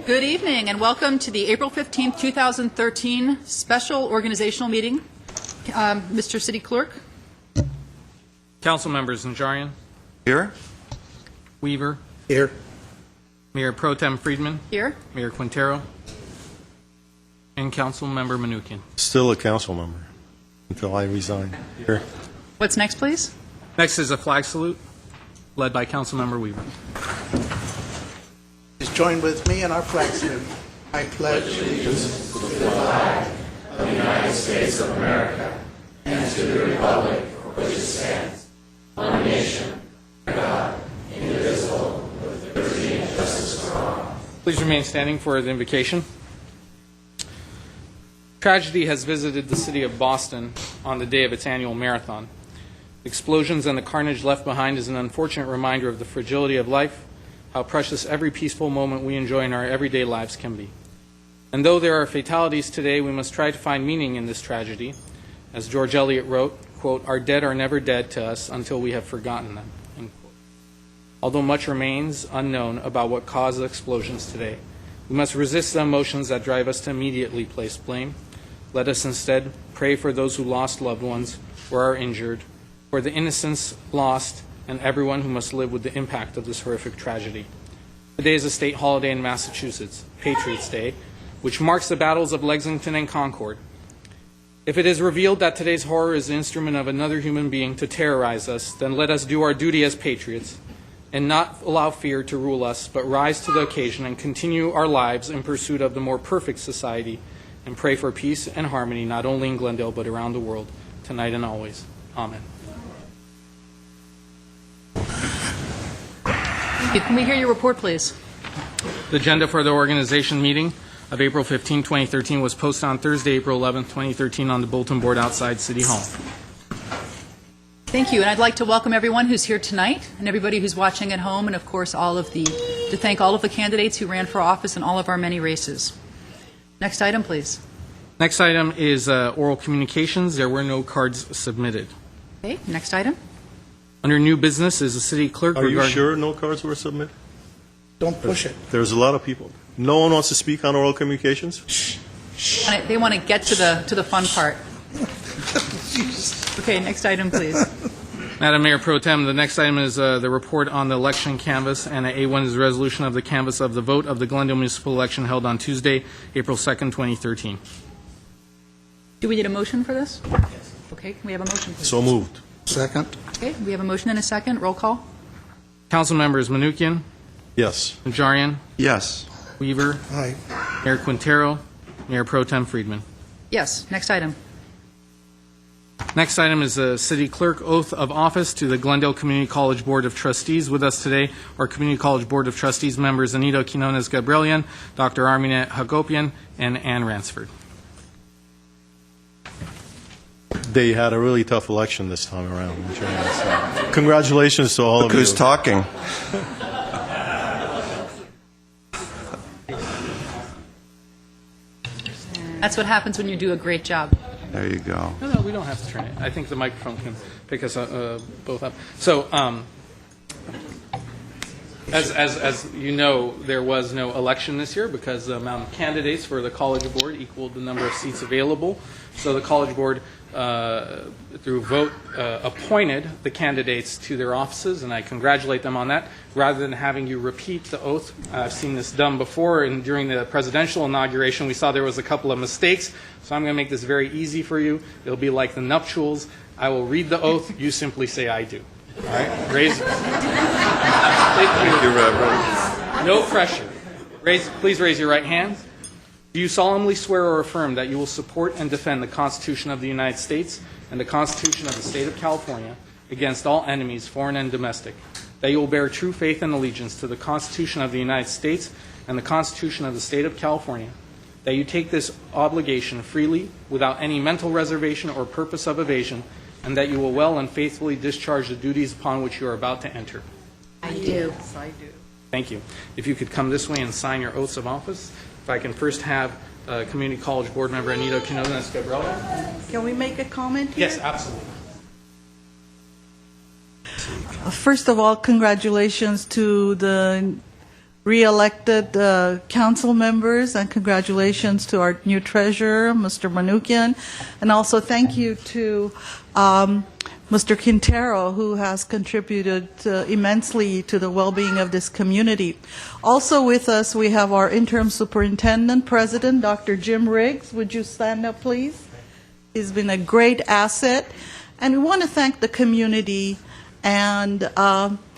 Good evening and welcome to the April 15th, 2013 special organizational meeting. Mr. City Clerk. Council members Najarian, Here. Weaver, Here. Mayor Pro Tem Friedman, Here. Mayor Quintero, and Council Member Manukian. Still a council member until I resign. Here. What's next, please? Next is a flag salute led by Council Member Weaver. Please join with me in our flag salute. I pledge allegiance to the flag of the United States of America and to the republic for which it stands, one nation, under God, indivisible, with liberty and justice for all. Please remain standing for the invocation. Tragedy has visited the city of Boston on the day of its annual marathon. Explosions and the carnage left behind is an unfortunate reminder of the fragility of life, how precious every peaceful moment we enjoy in our everyday lives can be. And though there are fatalities today, we must try to find meaning in this tragedy. As George Eliot wrote, quote, "Our dead are never dead to us until we have forgotten them," end quote. Although much remains unknown about what caused the explosions today, we must resist the emotions that drive us to immediately place blame. Let us instead pray for those who lost loved ones or are injured, for the innocents lost, and everyone who must live with the impact of this horrific tragedy. Today is a state holiday in Massachusetts, Patriots' Day, which marks the battles of Lexington and Concord. If it is revealed that today's horror is the instrument of another human being to terrorize us, then let us do our duty as patriots and not allow fear to rule us, but rise to the occasion and continue our lives in pursuit of the more perfect society and pray for peace and harmony not only in Glendale but around the world, tonight and always. Amen. Can we hear your report, please? The agenda for the organization meeting of April 15, 2013 was posted on Thursday, April 11, 2013 on the bulletin board outside City Hall. Thank you, and I'd like to welcome everyone who's here tonight and everybody who's watching at home, and of course to thank all of the candidates who ran for office in all of our many races. Next item, please. Next item is oral communications. There were no cards submitted. Okay, next item. Under new business is the city clerk. Are you sure no cards were submitted? Don't push it. There's a lot of people. No one wants to speak on oral communications? They want to get to the fun part. Okay, next item, please. Madam Mayor Pro Tem, the next item is the report on the election canvass, and A1 is the resolution of the canvass of the vote of the Glendale municipal election held on Tuesday, April 2nd, 2013. Do we need a motion for this? Yes. Okay, can we have a motion, please? So moved. Second. Okay, we have a motion and a second. Roll call. Council members Manukian, Yes. Najarian, Yes. Weaver, Aye. Mayor Quintero, Mayor Pro Tem Friedman. Yes, next item. Next item is the city clerk oath of office to the Glendale Community College Board of Trustees. With us today are Community College Board of Trustees members Anita Quinones-Gabrielian, Dr. Armina Hagopian, and Ann Ransford. They had a really tough election this time around. Congratulations to all of you. Who's talking? That's what happens when you do a great job. There you go. No, we don't have to turn it. I think the microphone can pick us both up. So, as you know, there was no election this year because the amount of candidates for the College Board equaled the number of seats available. So the College Board, through vote, appointed the candidates to their offices, and I congratulate them on that. Rather than having you repeat the oath, I've seen this done before, and during the presidential inauguration, we saw there was a couple of mistakes. So I'm going to make this very easy for you. It'll be like the nuptials. I will read the oath. You simply say, "I do." All right? Raise. Thank you, Reverend. No pressure. Please raise your right hand. Do you solemnly swear or affirm that you will support and defend the Constitution of the United States and the Constitution of the State of California against all enemies, foreign and domestic, that you will bear true faith and allegiance to the Constitution of the United States and the Constitution of the State of California, that you take this obligation freely without any mental reservation or purpose of evasion, and that you will well and faithfully discharge the duties upon which you are about to enter? I do. Yes, I do. Thank you. If you could come this way and sign your oaths of office. If I can first have Community College Board Member Anita Quinones-Gabrielian. Can we make a comment here? Yes, absolutely. First of all, congratulations to the re-elected council members, and congratulations to our new treasurer, Mr. Manukian. And also thank you to Mr. Quintero, who has contributed immensely to the well-being of this community. Also with us, we have our interim superintendent, president, Dr. Jim Riggs. Would you stand up, please? He's been a great asset. And we want to thank the community and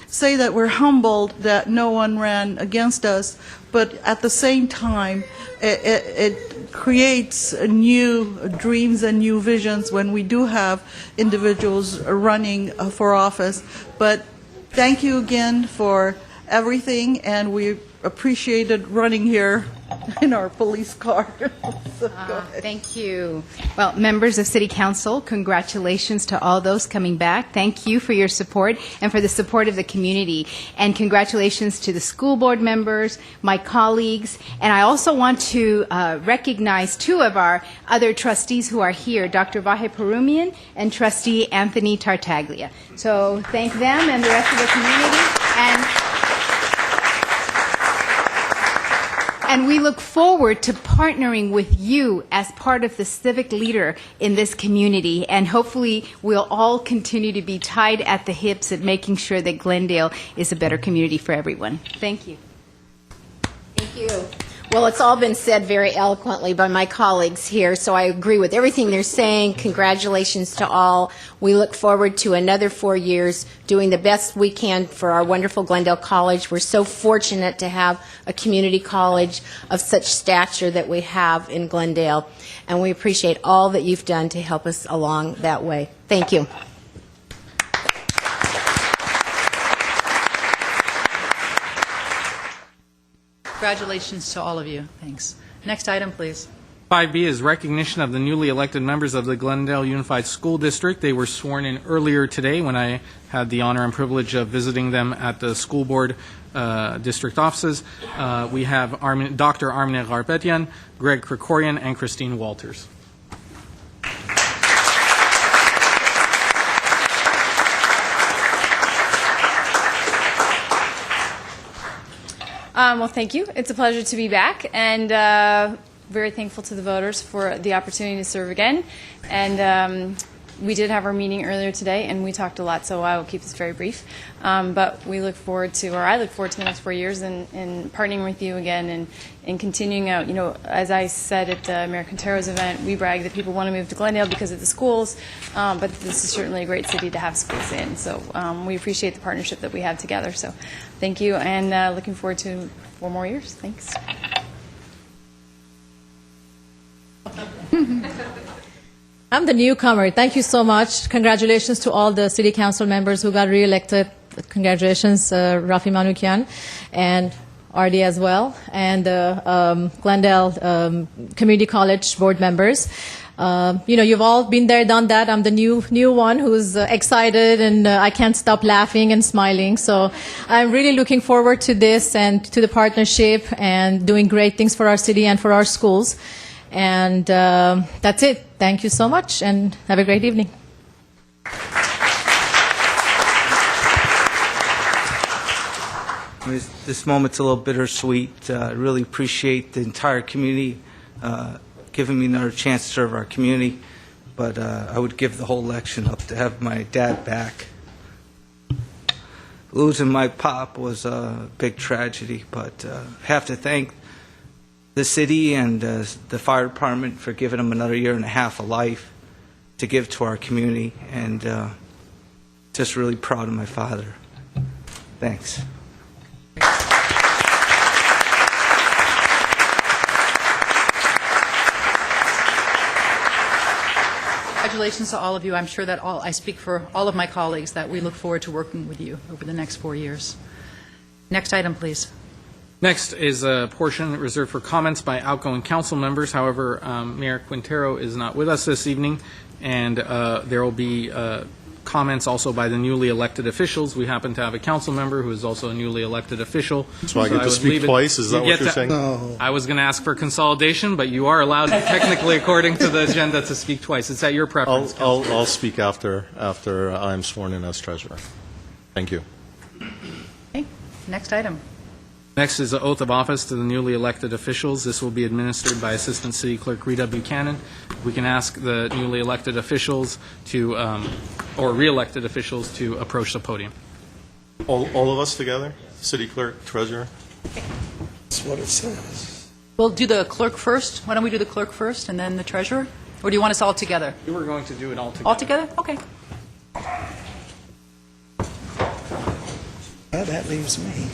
say that we're humbled that no one ran against us, but at the same time, it creates new dreams and new visions when we do have individuals running for office. But thank you again for everything, and we appreciated running here in our police car. So go ahead. Thank you. Well, members of City Council, congratulations to all those coming back. Thank you for your support and for the support of the community. And congratulations to the school board members, my colleagues. And I also want to recognize two of our other trustees who are here, Dr. Vahe Perumian and Trustee Anthony Tartaglia. So thank them and the rest of the community. And we look forward to partnering with you as part of the civic leader in this community. And hopefully we'll all continue to be tied at the hips at making sure that Glendale is a better community for everyone. Thank you. Thank you. Well, it's all been said very eloquently by my colleagues here, so I agree with everything they're saying. Congratulations to all. We look forward to another 4 years doing the best we can for our wonderful Glendale College. We're so fortunate to have a community college of such stature that we have in Glendale, and we appreciate all that you've done to help us along that way. Thank you. Congratulations to all of you. Thanks. Next item, please. 5B is recognition of the newly elected members of the Glendale Unified School District. They were sworn in earlier today when I had the honor and privilege of visiting them at the school board district offices. We have Dr. Armine Garpetian, Greg Krikorian, and Christine Walters. Well, thank you. It's a pleasure to be back, and very thankful to the voters for the opportunity to serve again. And we did have our meeting earlier today, and we talked a lot, so I will keep this very brief. But we look forward to, or I look forward to the next 4 years and partnering with you again and continuing out. You know, as I said at the Mayor Quintero's event, we brag that people want to move to Glendale because of the schools, but this is certainly a great city to have schools in. So we appreciate the partnership that we have together. So thank you, and looking forward to 4 more years. Thanks. I'm the newcomer. Thank you so much. Congratulations to all the city council members who got reelected. Congratulations, Rafi Manukian and RD as well, and Glendale Community College board members. You know, you've all been there, done that. I'm the new one who's excited, and I can't stop laughing and smiling. So I'm really looking forward to this and to the partnership and doing great things for our city and for our schools. And that's it. Thank you so much, and have a great evening. This moment's a little bittersweet. I really appreciate the entire community giving me another chance to serve our community, but I would give the whole election up to have my dad back. Losing my pop was a big tragedy, but I have to thank the city and the fire department for giving him another 1.5 years of life to give to our community, and just really proud of my father. Thanks. Congratulations to all of you. I'm sure that I speak for all of my colleagues that we look forward to working with you over the next 4 years. Next item, please. Next is a portion reserved for comments by outgoing council members. However, Mayor Quintero is not with us this evening, and there will be comments also by the newly elected officials. We happen to have a council member who is also a newly elected official. So I get to speak twice? Is that what you're saying? No. I was going to ask for consolidation, but you are allowed, technically, according to the agenda, to speak twice. It's at your preference. I'll speak after I'm sworn in as treasurer. Thank you. Okay. Next item. Next is the oath of office to the newly elected officials. This will be administered by Assistant City Clerk Rita Buchanan. We can ask the newly elected officials to, or re-elected officials to approach the podium. All of us together? City clerk, treasurer? That's what it says. We'll do the clerk first. Why don't we do the clerk first and then the treasurer? Or do you want us all together? We were going to do it all together. All together? Okay. Well, that leaves me.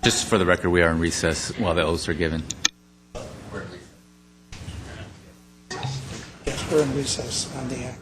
Just for the record, we are in recess while the oaths are given. Yes, we're in recess on the act.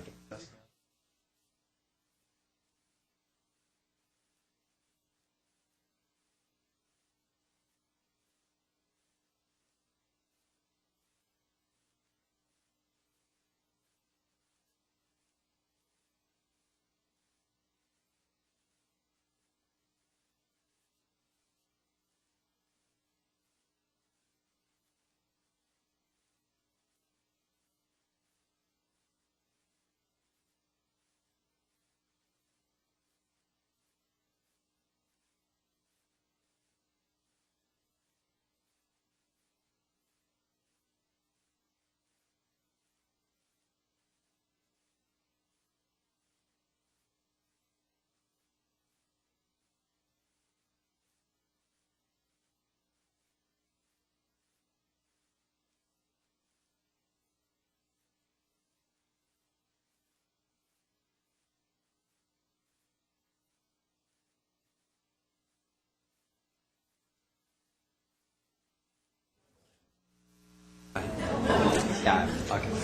Yeah,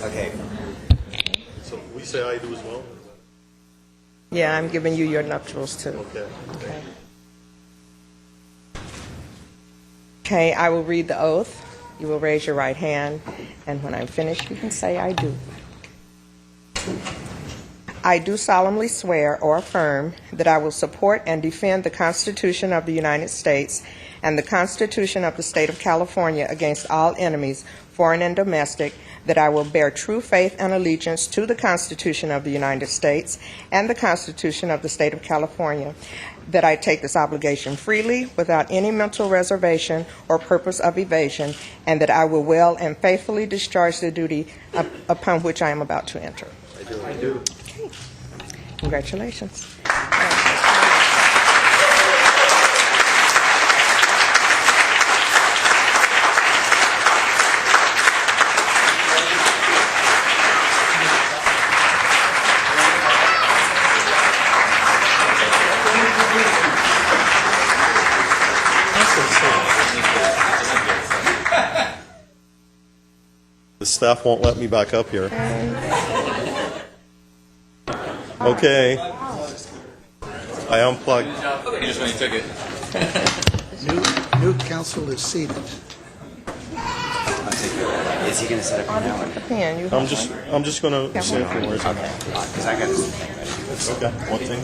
okay. So we say I do as well? Yeah, I'm giving you your nuptials too. Okay. Okay. Okay, I will read the oath. You will raise your right hand, and when I'm finished, you can say I do. I do solemnly swear or affirm that I will support and defend the Constitution of the United States and the Constitution of the State of California against all enemies, foreign and domestic, that I will bear true faith and allegiance to the Constitution of the United States and the Constitution of the State of California, that I take this obligation freely without any mental reservation or purpose of evasion, and that I will well and faithfully discharge the duty upon which I am about to enter. I do. Okay. Congratulations. The staff won't let me back up here. Okay. I unplugged. You just when you took it. New council is seated. Is he going to set up now? The pen. You I'm just going to say a few words. Because I got his name ready. Okay, one thing.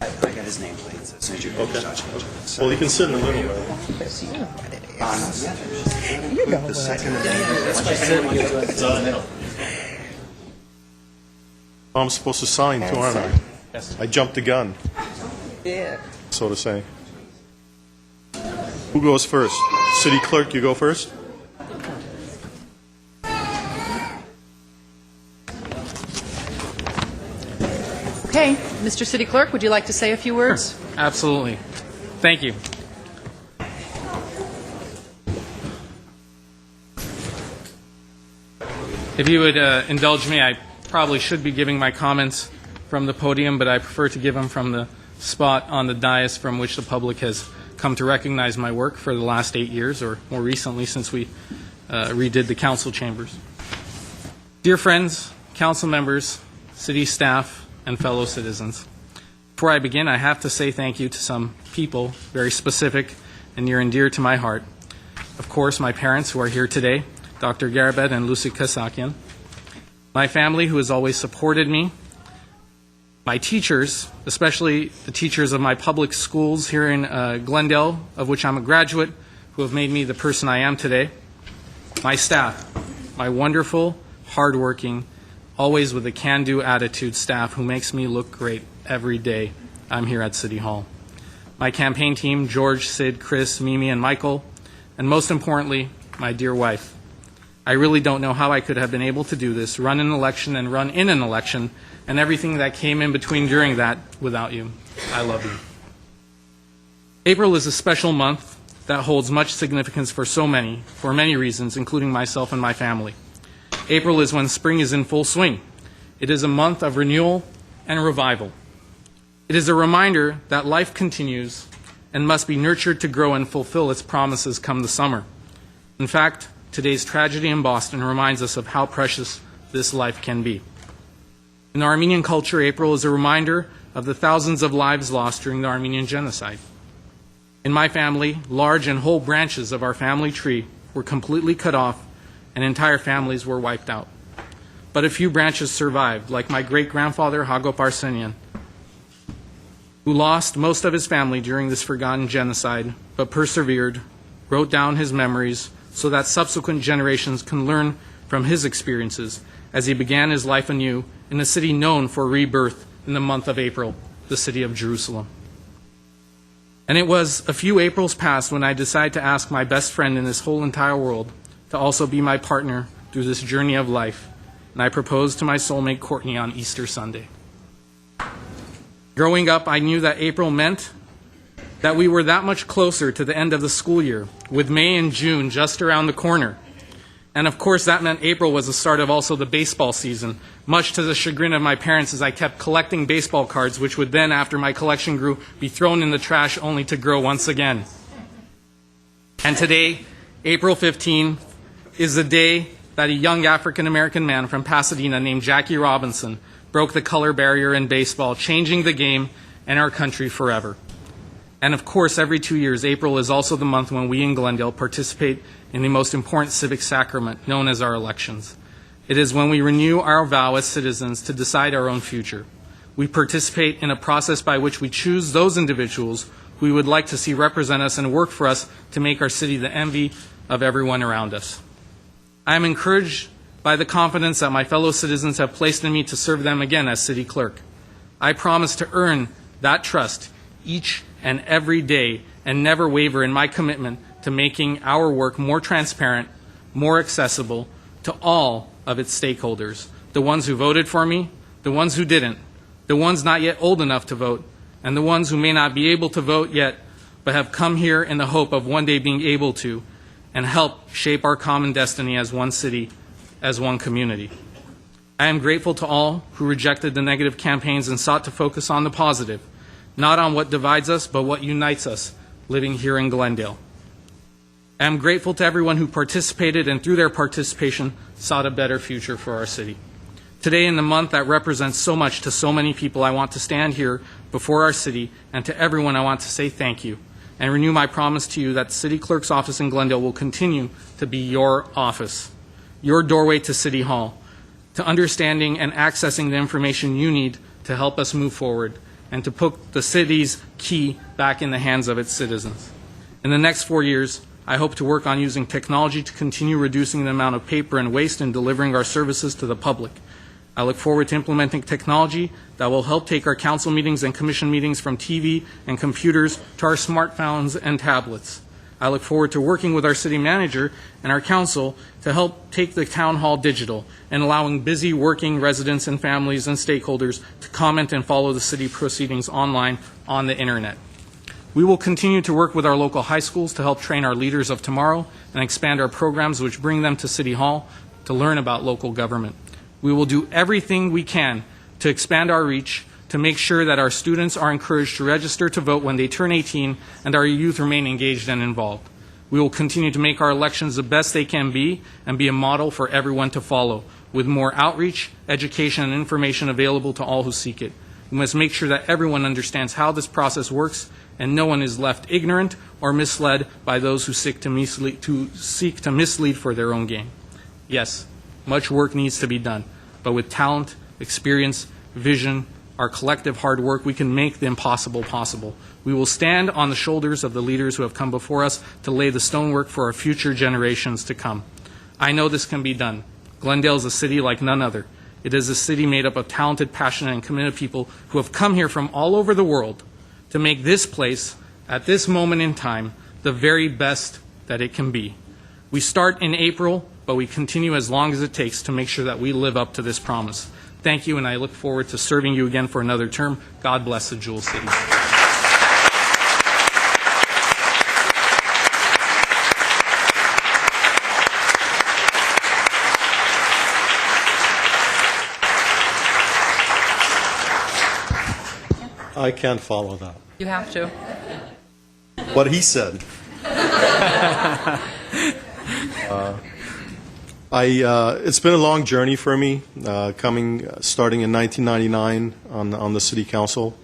I got his name plate, so as soon as you Okay. Well, you can sit in the middle. Right? You know what it is. You know what it is. I'm supposed to sign too, aren't I? Yes. I jumped the gun, Yeah. so to say. Who goes first? City clerk, you go first? Okay, Mr. City Clerk, would you like to say a few words? Absolutely. Thank you. If you would indulge me, I probably should be giving my comments from the podium, but I prefer to give them from the spot on the dais from which the public has come to recognize my work for the last 8 years, or more recently since we redid the council chambers. Dear friends, council members, city staff, and fellow citizens, before I begin, I have to say thank you to some people, very specific and near and dear to my heart. Of course, my parents who are here today, Dr. Garabet and Lucy Kasakian, my family who has always supported me, my teachers, especially the teachers of my public schools here in Glendale, of which I'm a graduate, who have made me the person I am today, my staff, my wonderful, hardworking, always with a can-do attitude staff who makes me look great every day I'm here at City Hall. My campaign team, George, Sid, Chris, Mimi, and Michael, and most importantly, my dear wife. I really don't know how I could have been able to do this, run an election and run in an election, and everything that came in between during that without you. I love you. April is a special month that holds much significance for many reasons, including myself and my family. April is when spring is in full swing. It is a month of renewal and revival. It is a reminder that life continues and must be nurtured to grow and fulfill its promises come the summer. In fact, today's tragedy in Boston reminds us of how precious this life can be. In Armenian culture, April is a reminder of the thousands of lives lost during the Armenian genocide. In my family, large and whole branches of our family tree were completely cut off and entire families were wiped out. But a few branches survived, like my great-grandfather Hagop Arsenian, who lost most of his family during this forgotten genocide, but persevered, wrote down his memories so that subsequent generations can learn from his experiences as he began his life anew in a city known for rebirth in the month of April, the city of Jerusalem. And it was a few Aprils past when I decided to ask my best friend in this whole entire world to also be my partner through this journey of life, and I proposed to my soulmate Courtney on Easter Sunday. Growing up, I knew that April meant that we were that much closer to the end of the school year, with May and June just around the corner. And of course, that meant April was the start of also the baseball season, much to the chagrin of my parents as I kept collecting baseball cards, which would then, after my collection grew, be thrown in the trash only to grow once again. And today, April 15, is the day that a young African-American man from Pasadena named Jackie Robinson broke the color barrier in baseball, changing the game and our country forever. And of course, every 2 years, April is also the month when we in Glendale participate in the most important civic sacrament known as our elections. It is when we renew our vow as citizens to decide our own future. We participate in a process by which we choose those individuals who we would like to see represent us and work for us to make our city the envy of everyone around us. I am encouraged by the confidence that my fellow citizens have placed in me to serve them again as city clerk. I promise to earn that trust each and every day and never waver in my commitment to making our work more transparent, more accessible to all of its stakeholders, the ones who voted for me, the ones who didn't, the ones not yet old enough to vote, and the ones who may not be able to vote yet but have come here in the hope of one day being able to, and help shape our common destiny as one city, as one community. I am grateful to all who rejected the negative campaigns and sought to focus on the positive, not on what divides us, but what unites us living here in Glendale. I am grateful to everyone who participated and through their participation sought a better future for our city. Today, in the month that represents so much to so many people, I want to stand here before our city, and to everyone I want to say thank you and renew my promise to you that the City Clerk's office in Glendale will continue to be your office, your doorway to City Hall, to understanding and accessing the information you need to help us move forward and to put the city's key back in the hands of its citizens. In the next 4 years, I hope to work on using technology to continue reducing the amount of paper and waste in delivering our services to the public. I look forward to implementing technology that will help take our council meetings and commission meetings from TV and computers to our smartphones and tablets. I look forward to working with our city manager and our council to help take the town hall digital and allowing busy working residents and families and stakeholders to comment and follow the city proceedings online on the internet. We will continue to work with our local high schools to help train our leaders of tomorrow and expand our programs which bring them to City Hall to learn about local government. We will do everything we can to expand our reach, to make sure that our students are encouraged to register to vote when they turn 18 and our youth remain engaged and involved. We will continue to make our elections the best they can be and be a model for everyone to follow, with more outreach, education, and information available to all who seek it. We must make sure that everyone understands how this process works and no one is left ignorant or misled by those who seek to mislead for their own gain. Yes, much work needs to be done, but with talent, experience, vision, our collective hard work, we can make the impossible possible. We will stand on the shoulders of the leaders who have come before us to lay the stonework for our future generations to come. I know this can be done. Glendale is a city like none other, It is a city made up of talented, passionate, and committed people who have come here from all over the world to make this place, at this moment in time, the very best that it can be. We start in April, but we continue as long as it takes to make sure that we live up to this promise. Thank you, and I look forward to serving you again for another term. God bless the Jewel City. I can't follow that. You have to. What he said. It's been a long journey for me, starting in 1999 on the city council,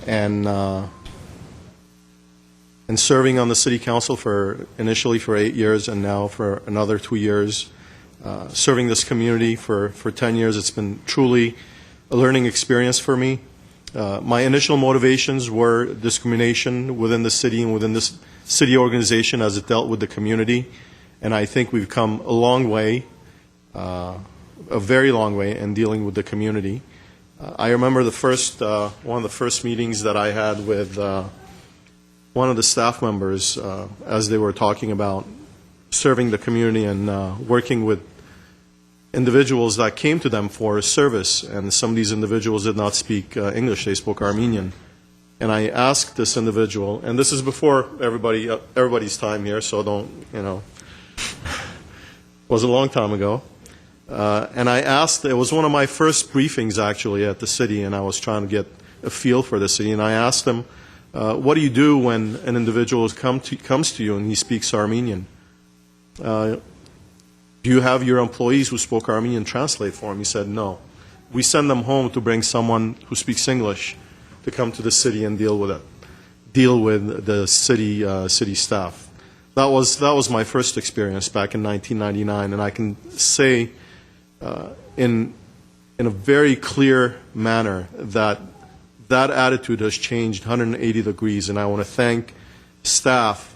and serving on the city council initially for 8 years, and now for another 2 years, serving this community for 10 years. It's been truly a learning experience for me. My initial motivations were discrimination within the city and within this city organization as it dealt with the community, and I think we've come a long way, a very long way in dealing with the community. I remember one of the first meetings that I had with one of the staff members as they were talking about serving the community and working with individuals that came to them for service, and some of these individuals did not speak English, they spoke Armenian. And I asked this individual, and this is before everybody's time here, so don't, it was a long time ago. And I asked, it was one of my first briefings actually at the city, and I was trying to get a feel for the city, and I asked him, what do you do when an individual comes to you and he speaks Armenian? Do you have your employees who spoke Armenian translate for him? He said, no. We send them home to bring someone who speaks English to come to the city and deal with the city staff. That was my first experience back in 1999, and I can say in a very clear manner that attitude has changed 180 degrees, and I want to thank staff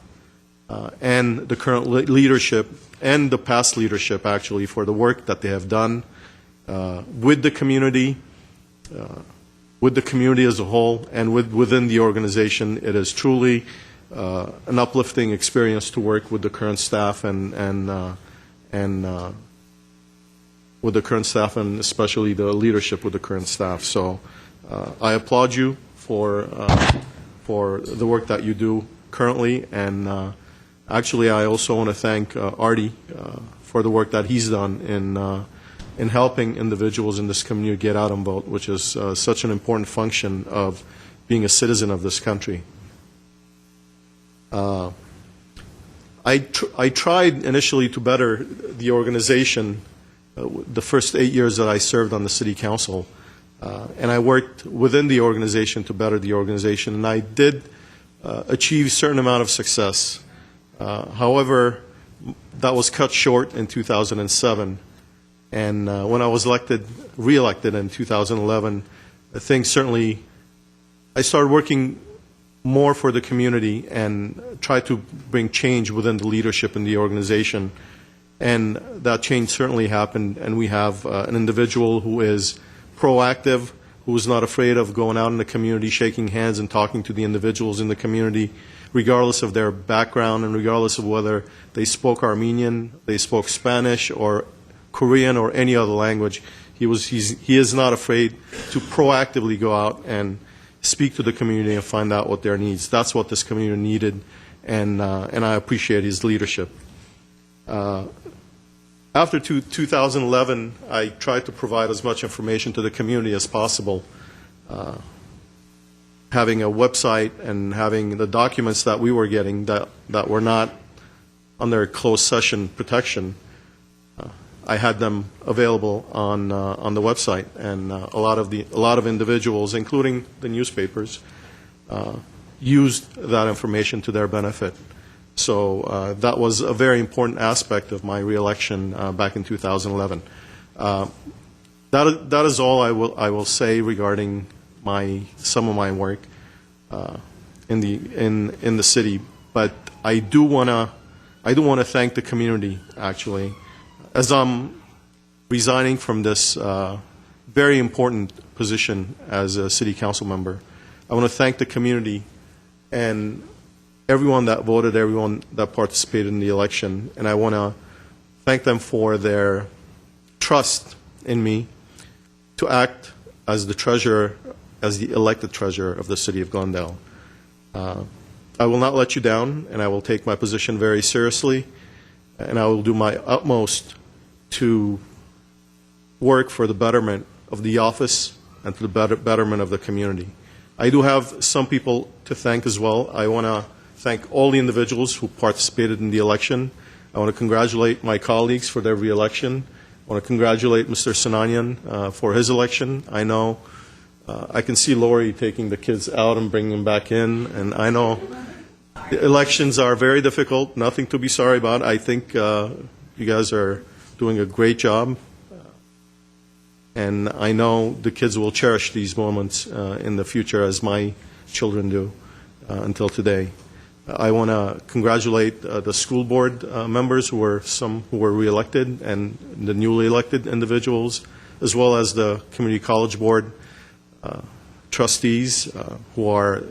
and the current leadership and the past leadership, actually, for the work that they have done with the community as a whole, and within the organization. It is truly an uplifting experience to work with the current staff and with the current staff, and especially the leadership with the current staff. So I applaud you for the work that you do currently, and actually, I also want to thank Artie for the work that he's done in helping individuals in this community get out and vote, which is such an important function of being a citizen of this country. I tried initially to better the organization the first 8 years that I served on the city council, and I worked within the organization to better the organization, and I did achieve a certain amount of success. However, that was cut short in 2007, and when I was re-elected in 2011, I started working more for the community and tried to bring change within the leadership in the organization, and that change certainly happened, and we have an individual who is proactive, who is not afraid of going out in the community, shaking hands and talking to the individuals in the community, regardless of their background and regardless of whether they spoke Armenian, they spoke Spanish or Korean or any other language. He is not afraid to proactively go out and speak to the community and find out what their needs. That's what this community needed, and I appreciate his leadership. After 2011, I tried to provide as much information to the community as possible. Having a website and having the documents that we were getting that were not under closed session protection, I had them available on the website, and a lot of individuals, including the newspapers, used that information to their benefit. So that was a very important aspect of my re-election back in 2011. That is all I will say regarding some of my work in the city. But I do want to thank the community, actually. As I'm resigning from this very important position as a city council member. I want to thank the community and everyone that voted, everyone that participated in the election, and I want to thank them for their trust in me to act as the treasurer, as the elected treasurer of the city of Glendale. I will not let you down, and I will take my position very seriously, and I will do my utmost to work for the betterment of the office and for the betterment of the community. I do have some people to thank as well. I want to thank all the individuals who participated in the election. I want to congratulate my colleagues for their re-election. I want to congratulate Mr. Sinanian for his election. I know I can see Lori taking the kids out and bringing them back in, and I know the elections are very difficult, nothing to be sorry about. I think you guys are doing a great job, and I know the kids will cherish these moments in the future as my children do until today. I want to congratulate the school board members who were re-elected and the newly elected individuals, as well as the community college board trustees who are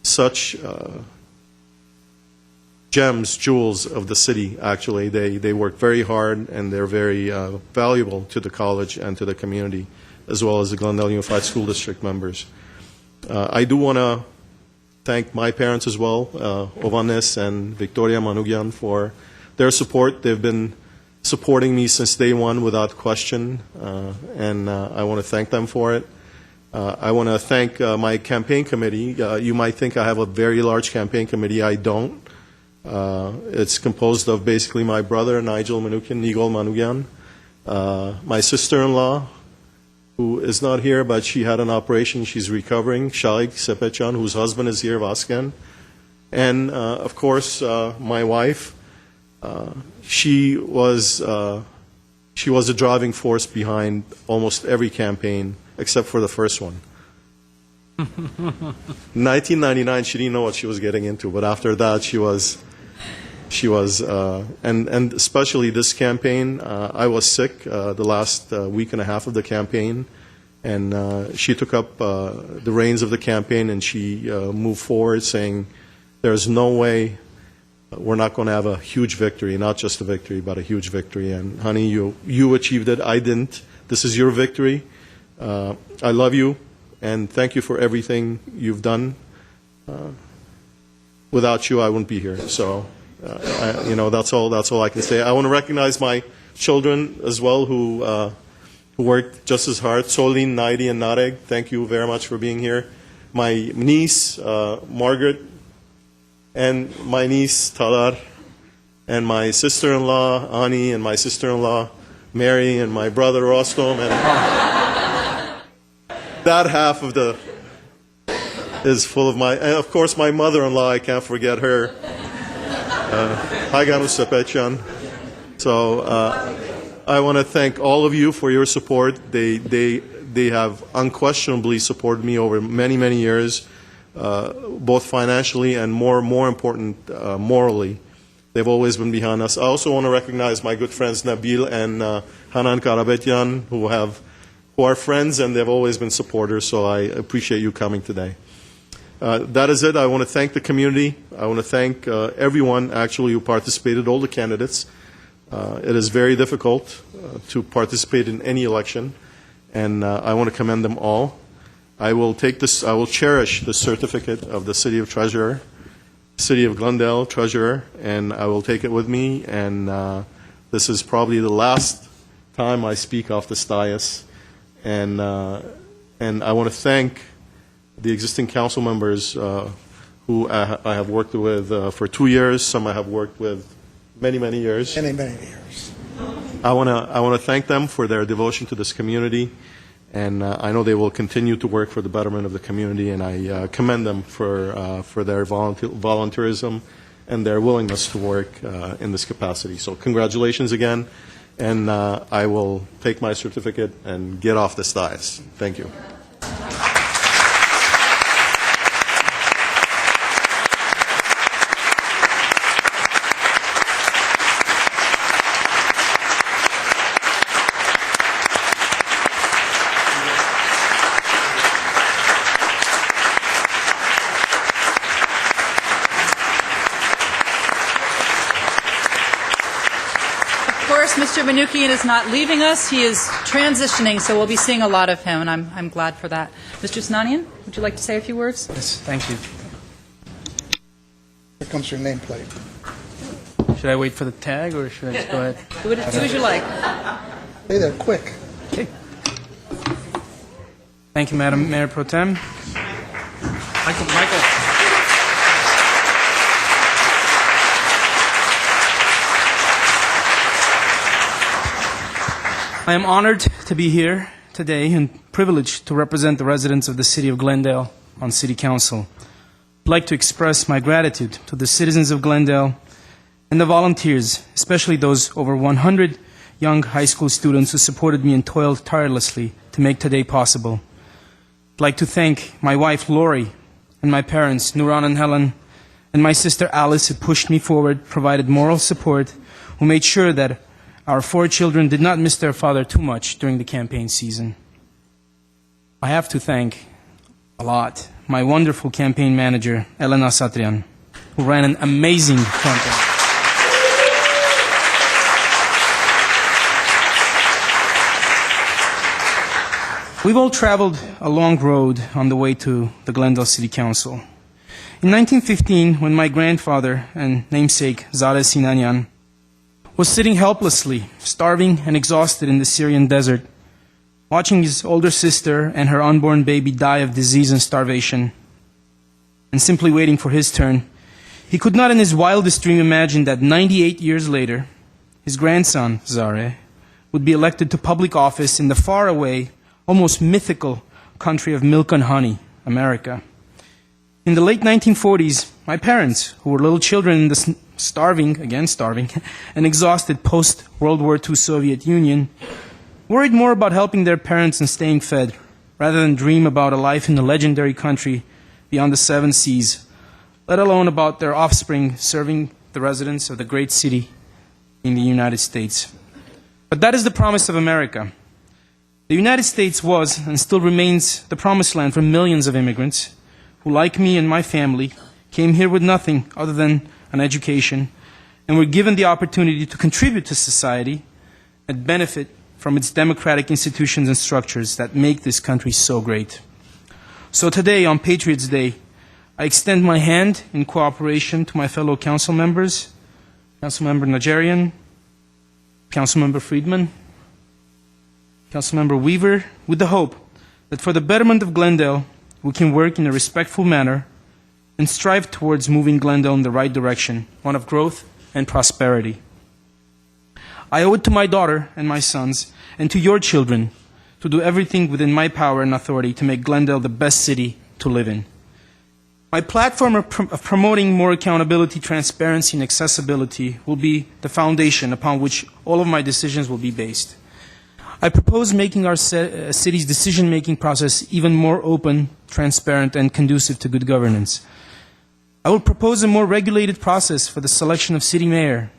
such gems, jewels of the city, actually. They work very hard, and they're very valuable to the college and to the community, as well as the Glendale Unified School District members. I do want to thank my parents as well, Ovannes and Victoria Manugyan, for their support. They've been supporting me since day one without question, and I want to thank them for it. I want to thank my campaign committee. You might think I have a very large campaign committee. I don't. It's composed of basically my brother, Nigel Manukyan, Nigol Manugyan, my sister-in-law, who is not here, but she had an operation. She's recovering, Shaik Sepechan, whose husband is here, Vasken. And, of course, my wife. She was a driving force behind almost every campaign, except for the first one. 1999, she didn't know what she was getting into, but after that, she was, and especially this campaign, I was sick the last week and a half of the campaign, and she took up the reins of the campaign, and she moved forward saying, there's no way we're not going to have a huge victory, not just a victory, but a huge victory. And honey, you achieved it. I didn't. This is your victory. I love you, and thank you for everything you've done. Without you, I wouldn't be here. So, that's all I can say. I want to recognize my children as well, who worked just as hard. Solin, Naidi, and Nareg, thank you very much for being here. My niece, Margaret, and my niece, Talar, and my sister-in-law, Ani, and my sister-in-law, Mary, and my brother, Rostom, and that half of the is full of and of course, my mother-in-law, I can't forget her. Haiganu Sepechan. So I want to thank all of you for your support. They have unquestionably supported me over many, many years, both financially and more important, morally. They've always been behind us. I also want to recognize my good friends Nabil and Hanan Karabetian, who are friends, and they've always been supporters, so I appreciate you coming today. That is it. I want to thank the community. I want to thank everyone, actually, who participated, all the candidates. It is very difficult to participate in any election, and I want to commend them all. I will cherish the certificate of the City of Treasurer, City of Glendale Treasurer, and I will take it with me, and this is probably the last time I speak off this dais. And I want to thank the existing council members who I have worked with for 2 years. Some I have worked with many, many years. Many, many years. I want to thank them for their devotion to this community, and I know they will continue to work for the betterment of the community. And I commend them for their volunteerism and their willingness to work in this capacity. So congratulations again. And I will take my certificate and get off this dais. Thank you. Mr. Manoukian is not leaving us. He is transitioning, so we'll be seeing a lot of him, and I'm glad for that. Mr. Sinanian, would you like to say a few words? Yes, thank you. Here comes your nameplate. Should I wait for the tag, or should I just go ahead? Do as you like. Hey there, quick. Okay. Thank you, Madam Mayor Pro Tem. Michael. I am honored to be here today and privileged to represent the residents of the city of Glendale on City Council. I'd like to express my gratitude to the citizens of Glendale and the volunteers, especially those over 100 young high school students who supported me and toiled tirelessly to make today possible. I'd like to thank my wife, Lori, and my parents, Nuran and Helen, and my sister, Alice, who pushed me forward, provided moral support, who made sure that our 4 children did not miss their father too much during the campaign season. I have to thank a lot my wonderful campaign manager, Elena Satrian, who ran an amazing campaign. We've all traveled a long road on the way to the Glendale City Council. In 1915, when my grandfather and namesake, Zadeh Sinanian, was sitting helplessly, starving and exhausted in the Syrian desert, watching his older sister and her unborn baby die of disease and starvation, and simply waiting for his turn, he could not in his wildest dream imagine that 98 years later, his grandson, Zadeh, would be elected to public office in the faraway, almost mythical country of milk and honey, America. In the late 1940s, my parents, who were little children in the starving, and exhausted post-World War II Soviet Union, worried more about helping their parents and staying fed, rather than dream about a life in the legendary country beyond the 7 seas, let alone about their offspring serving the residents of the great city in the United States. But that is the promise of America. The United States was and still remains the promised land for millions of immigrants who, like me and my family, came here with nothing other than an education and were given the opportunity to contribute to society and benefit from its democratic institutions and structures that make this country so great. So today, on Patriots' Day, I extend my hand in cooperation to my fellow council members, Councilmember Najarian, Councilmember Friedman, Councilmember Weaver, with the hope that for the betterment of Glendale, we can work in a respectful manner and strive towards moving Glendale in the right direction, one of growth and prosperity. I owe it to my daughter and my sons, and to your children, to do everything within my power and authority to make Glendale the best city to live in. My platform of promoting more accountability, transparency, and accessibility will be the foundation upon which all of my decisions will be based. I propose making our city's decision-making process even more open, transparent, and conducive to good governance. I will propose a more regulated process for the selection of city mayor,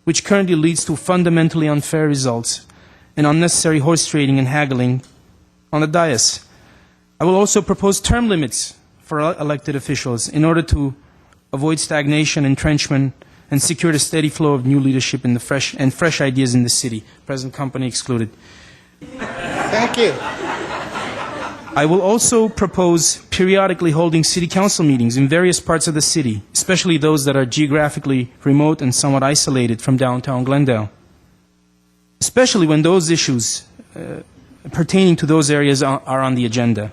which currently leads to fundamentally unfair results and unnecessary horse trading and haggling on the dais. I will also propose term limits for elected officials in order to avoid stagnation, entrenchment, and secure the steady flow of new leadership in the fresh ideas in the city, present company excluded. Thank you. I will also propose periodically holding city council meetings in various parts of the city, especially those that are geographically remote and somewhat isolated from downtown Glendale, especially when those issues pertaining to those areas are on the agenda.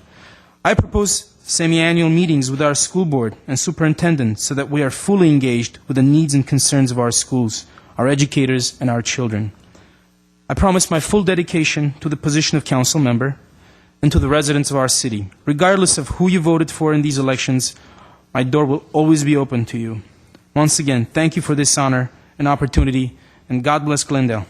I propose semi-annual meetings with our school board and superintendent so that we are fully engaged with the needs and concerns of our schools, our educators, and our children. I promise my full dedication to the position of council member and to the residents of our city. Regardless of who you voted for in these elections, my door will always be open to you. Once again, thank you for this honor and opportunity, and God bless Glendale.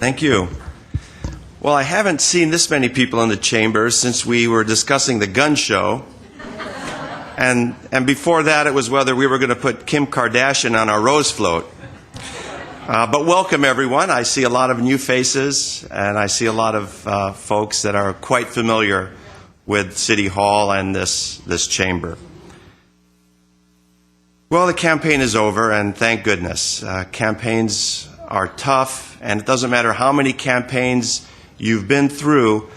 Thank you. Well, I haven't seen this many people in the chamber since we were discussing the gun show. And before that, it was whether we were going to put Kim Kardashian on our rose float. But welcome, everyone. I see a lot of new faces, and I see a lot of folks that are quite familiar with City Hall and this chamber. Well, the campaign is over, and thank goodness. Campaigns are tough, and it doesn't matter how many campaigns you've been through,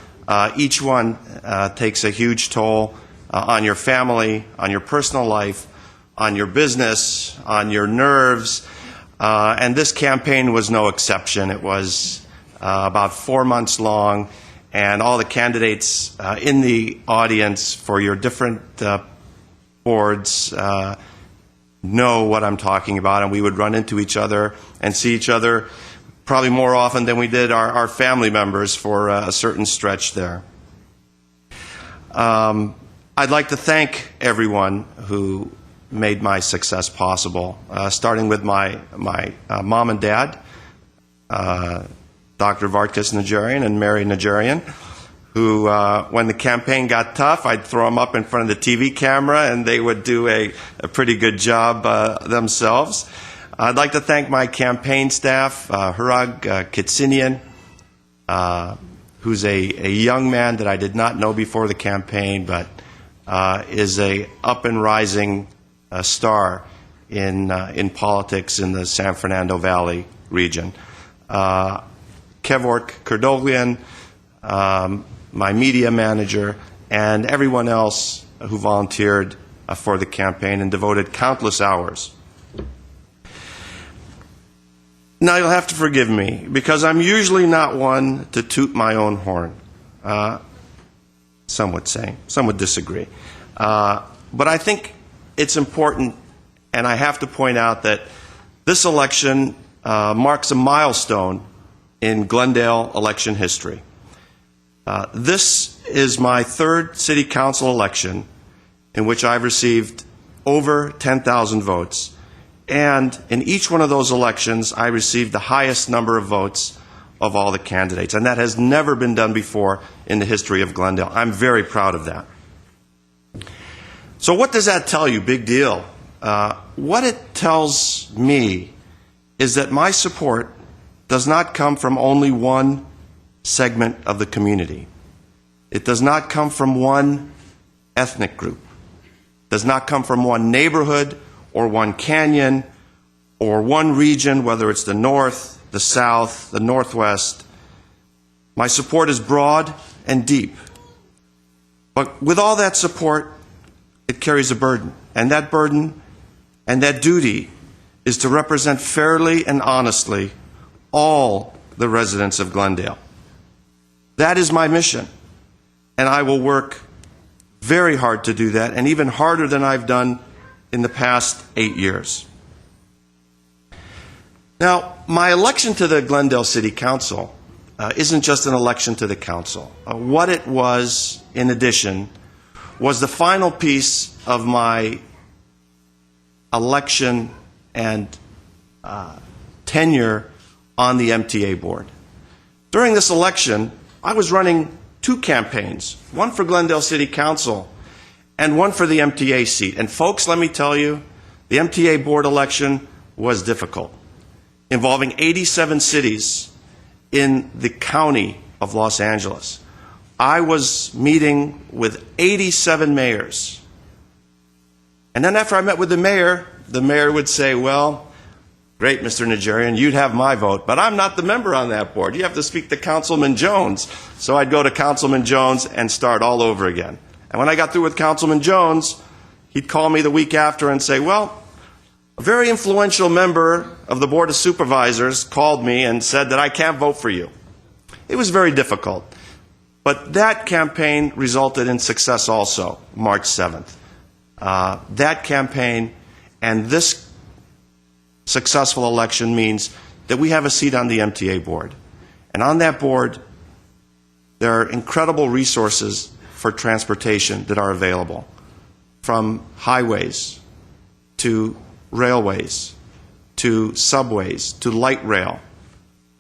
each one takes a huge toll on your family, on your personal life, on your business, on your nerves, and this campaign was no exception. It was about 4 months long, and all the candidates in the audience for your different boards know what I'm talking about, and we would run into each other and see each other probably more often than we did our family members for a certain stretch there. I'd like to thank everyone who made my success possible, starting with my mom and dad, Dr. Vartkas Najarian and Mary Najarian, who, when the campaign got tough, I'd throw them up in front of the TV camera, and they would do a pretty good job themselves. I'd like to thank my campaign staff, Hurag Kitsinian, who's a young man that I did not know before the campaign, but is a up and rising star in politics in the San Fernando Valley region. Kevork Kurdoglian, my media manager, and everyone else who volunteered for the campaign and devoted countless hours. Now, you'll have to forgive me, because I'm usually not one to toot my own horn. Some would say, some would disagree. But I think it's important, and I have to point out that this election marks a milestone in Glendale election history. This is my third city council election in which I've received over 10,000 votes. And in each one of those elections, I received the highest number of votes of all the candidates. And that has never been done before in the history of Glendale. I'm very proud of that. So what does that tell you? Big deal. What it tells me is that my support does not come from only one segment of the community. It does not come from one ethnic group. It does not come from one neighborhood or one canyon or one region, whether it's the north, the south, the northwest. My support is broad and deep. But with all that support, it carries a burden. And that burden and that duty is to represent fairly and honestly all the residents of Glendale. That is my mission, and I will work very hard to do that, and even harder than I've done in the past 8 years. Now, my election to the Glendale City Council isn't just an election to the council. What it was, in addition, was the final piece of my election and tenure on the MTA board. During this election, I was running two campaigns, one for Glendale City Council and one for the MTA seat. And folks, let me tell you, the MTA board election was difficult, involving 87 cities in the county of Los Angeles. I was meeting with 87 mayors. And then after I met with the mayor would say, well, great, Mr. Najarian, you'd have my vote, but I'm not the member on that board. You have to speak to Councilman Jones. So I'd go to Councilman Jones and start all over again. And when I got through with Councilman Jones, he'd call me the week after and say, well, a very influential member of the Board of Supervisors called me and said that I can't vote for you. It was very difficult. But that campaign resulted in success also, March 7th. That campaign and this successful election means that we have a seat on the MTA board. And on that board, there are incredible resources for transportation that are available, from highways to railways to subways to light rail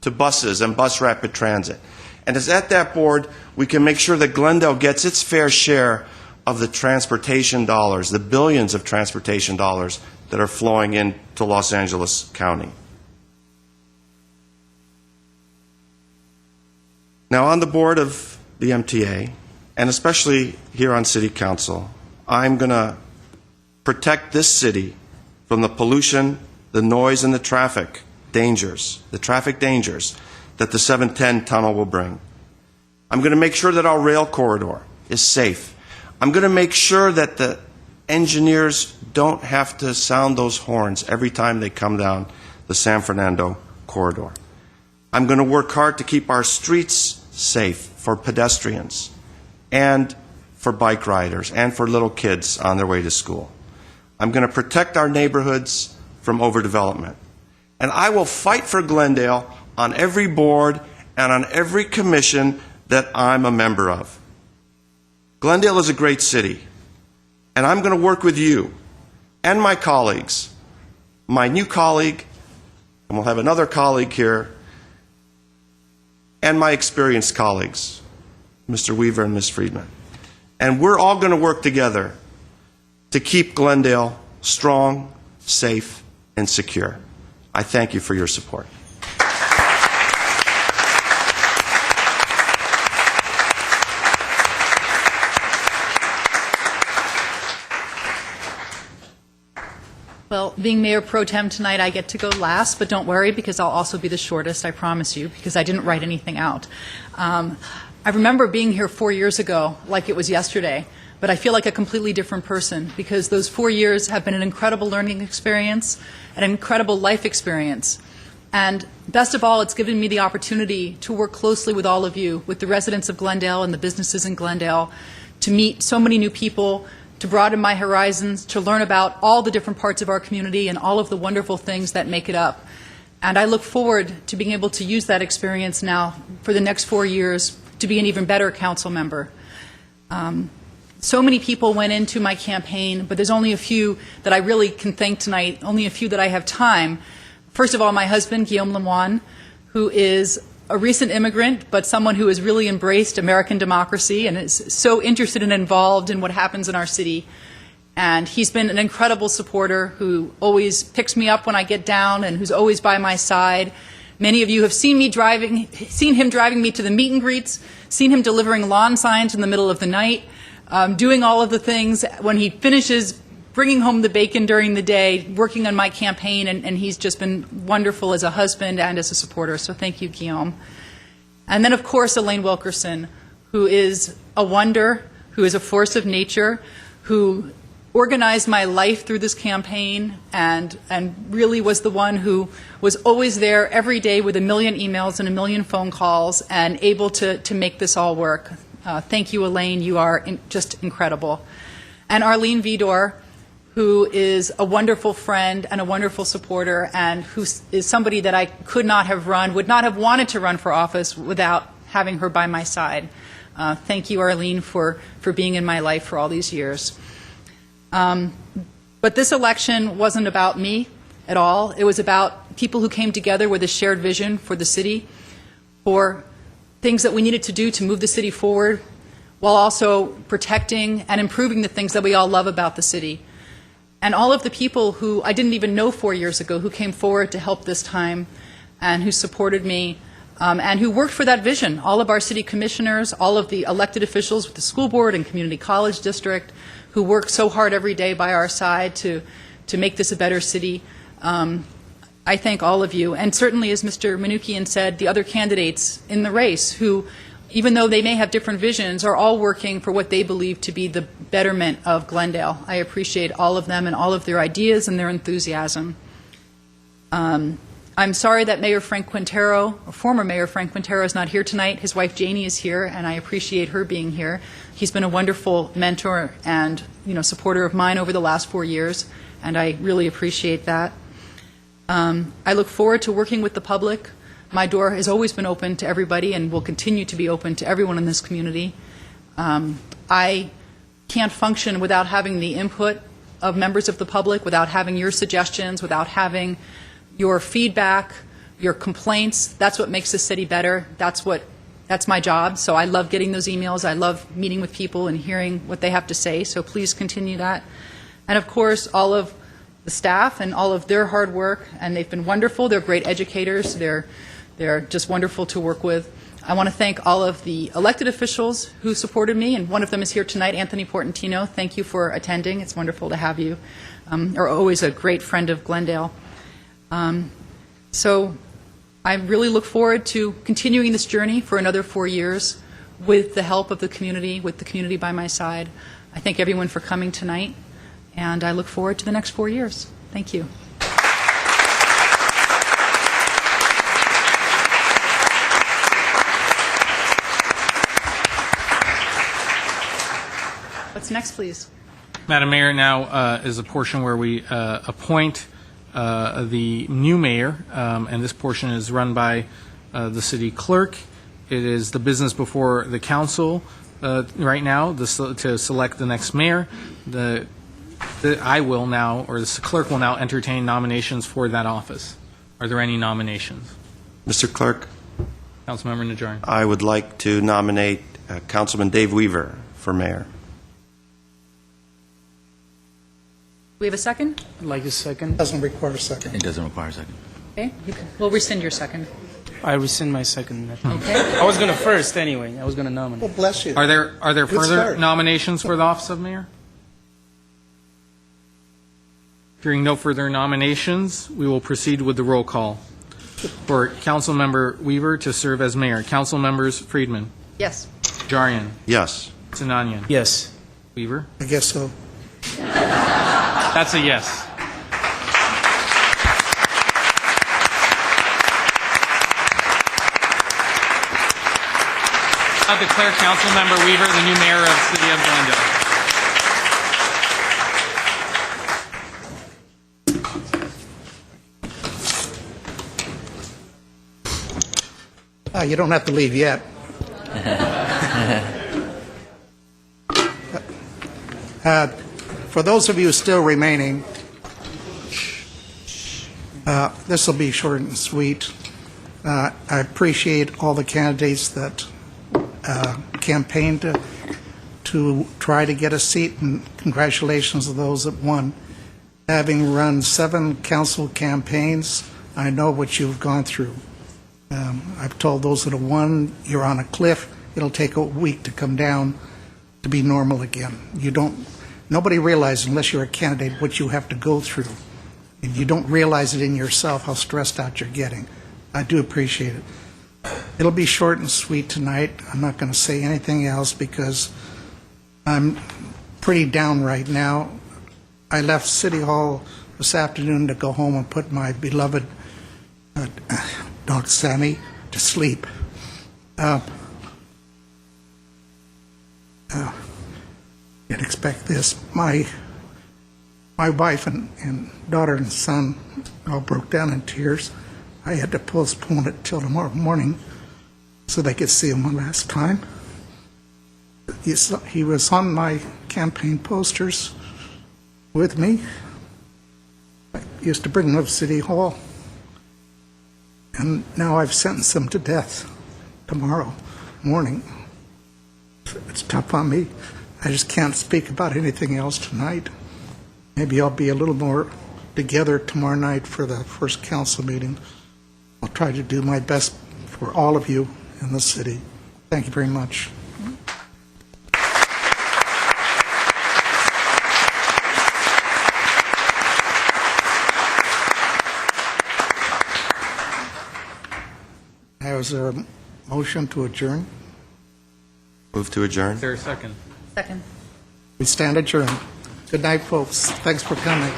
to buses and bus rapid transit. And it's at that board we can make sure that Glendale gets its fair share of the transportation dollars, the billions of transportation dollars that are flowing into Los Angeles County. Now, on the board of the MTA, and especially here on City Council, I'm going to protect this city from the pollution, the noise, and the traffic dangers that the 710 tunnel will bring. I'm going to make sure that our rail corridor is safe. I'm going to make sure that the engineers don't have to sound those horns every time they come down the San Fernando corridor. I'm going to work hard to keep our streets safe for pedestrians and for bike riders and for little kids on their way to school. I'm going to protect our neighborhoods from overdevelopment. And I will fight for Glendale on every board and on every commission that I'm a member of. Glendale is a great city, and I'm going to work with you and my colleagues, my new colleague, and we'll have another colleague here, and my experienced colleagues, Mr. Weaver and Ms. Friedman. And we're all going to work together to keep Glendale strong, safe, and secure. I thank you for your support. Well, being Mayor Pro Tem tonight, I get to go last, but don't worry, because I'll also be the shortest, I promise you, because I didn't write anything out. I remember being here 4 years ago like it was yesterday, but I feel like a completely different person, because those 4 years have been an incredible learning experience, an incredible life experience. And best of all, it's given me the opportunity to work closely with all of you, with the residents of Glendale and the businesses in Glendale, to meet so many new people, to broaden my horizons, to learn about all the different parts of our community and all of the wonderful things that make it up. And I look forward to being able to use that experience now for the next 4 years to be an even better council member. So many people went into my campaign, but there's only a few that I really can thank tonight, only a few that I have time. First of all, my husband, Guillaume Lemoine, who is a recent immigrant, but someone who has really embraced American democracy and is so interested and involved in what happens in our city. And he's been an incredible supporter who always picks me up when I get down and who's always by my side. Many of you have seen him driving me to the meet and greets, seen him delivering lawn signs in the middle of the night, doing all of the things when he finishes bringing home the bacon during the day, working on my campaign, and he's just been wonderful as a husband and as a supporter. So thank you, Guillaume. And then, of course, Elaine Wilkerson, who is a wonder, who is a force of nature, who organized my life through this campaign and really was the one who was always there every day with 1 million emails and 1 million phone calls and able to make this all work. Thank you, Elaine. You are just incredible. And Arlene Vidor, who is a wonderful friend and a wonderful supporter and who is somebody that I could not have run, would not have wanted to run for office without having her by my side. Thank you, Arlene, for being in my life for all these years. But this election wasn't about me at all. It was about people who came together with a shared vision for the city, for things that we needed to do to move the city forward, while also protecting and improving the things that we all love about the city. And all of the people who I didn't even know 4 years ago who came forward to help this time and who supported me and who worked for that vision, all of our city commissioners, all of the elected officials with the school board and community college district who work so hard every day by our side to make this a better city. I thank all of you. And certainly, as Mr. Manoukian said, the other candidates in the race who, even though they may have different visions, are all working for what they believe to be the betterment of Glendale. I appreciate all of them and all of their ideas and their enthusiasm. I'm sorry that Mayor Frank Quintero, or former Mayor Frank Quintero, is not here tonight. His wife Janie is here, and I appreciate her being here. He's been a wonderful mentor and supporter of mine over the last 4 years, and I really appreciate that. I look forward to working with the public. My door has always been open to everybody and will continue to be open to everyone in this community. I can't function without having the input of members of the public, without having your suggestions, without having your feedback, your complaints. That's what makes this city better. That's what That's my job, so I love getting those emails. I love meeting with people and hearing what they have to say, so please continue that. And of course, all of the staff and all of their hard work, and they've been wonderful. They're great educators. They're just wonderful to work with. I want to thank all of the elected officials who supported me, and one of them is here tonight, Anthony Portantino. Thank you for attending. It's wonderful to have you. You're always a great friend of Glendale. So I really look forward to continuing this journey for another 4 years with the help of the community, with the community by my side. I thank everyone for coming tonight, and I look forward to the next 4 years. Thank you. What's next, please? Madam Mayor, now is a portion where we appoint the new mayor, and this portion is run by the city clerk. It is the business before the council right now to select the next mayor. I will now, or the clerk will now entertain nominations for that office. Are there any nominations? Mr. Clerk, Councilmember Najarian. I would like to nominate Councilman Dave Weaver for mayor. Do we have a second? I'd like a second. Doesn't require a second. It doesn't require a second. Okay. We'll rescind your second. I rescind my second. Okay. I was going to first anyway. I was going to nominate. Well, bless you. Are there Good further start. nominations for the office of mayor? Hearing no further nominations, we will proceed with the roll call. For Councilmember Weaver to serve as mayor, Council members Friedman, Yes. Najarian, Yes. Sinanian, Yes. Weaver. I guess so. That's a yes. I declare Councilmember Weaver the new mayor of the City of Glendale. You don't have to leave yet. For those of you still remaining, this will be short and sweet. I appreciate all the candidates that campaigned to try to get a seat, and congratulations to those that won. Having run 7 council campaigns, I know what you've gone through. I've told those that have won, you're on a cliff. It'll take a week to come down to be normal again. Nobody realizes, unless you're a candidate, what you have to go through. And you don't realize it in yourself, how stressed out you're getting. I do appreciate it. It'll be short and sweet tonight. I'm not going to say anything else because I'm pretty down right now. I left City Hall this afternoon to go home and put my beloved dog Sammy to sleep. Didn't expect this. My wife and daughter and son all broke down in tears. I had to postpone it till tomorrow morning so they could see him one last time. He was on my campaign posters with me. I used to bring him to City Hall. And now I've sentenced him to death tomorrow morning. It's tough on me. I just can't speak about anything else tonight. Maybe I'll be a little more together tomorrow night for the first council meeting. I'll try to do my best for all of you in the city. Thank you very much. Is there a motion to adjourn? Move to adjourn. Is there a second? Second. We stand adjourned. Good night, folks. Thanks for coming.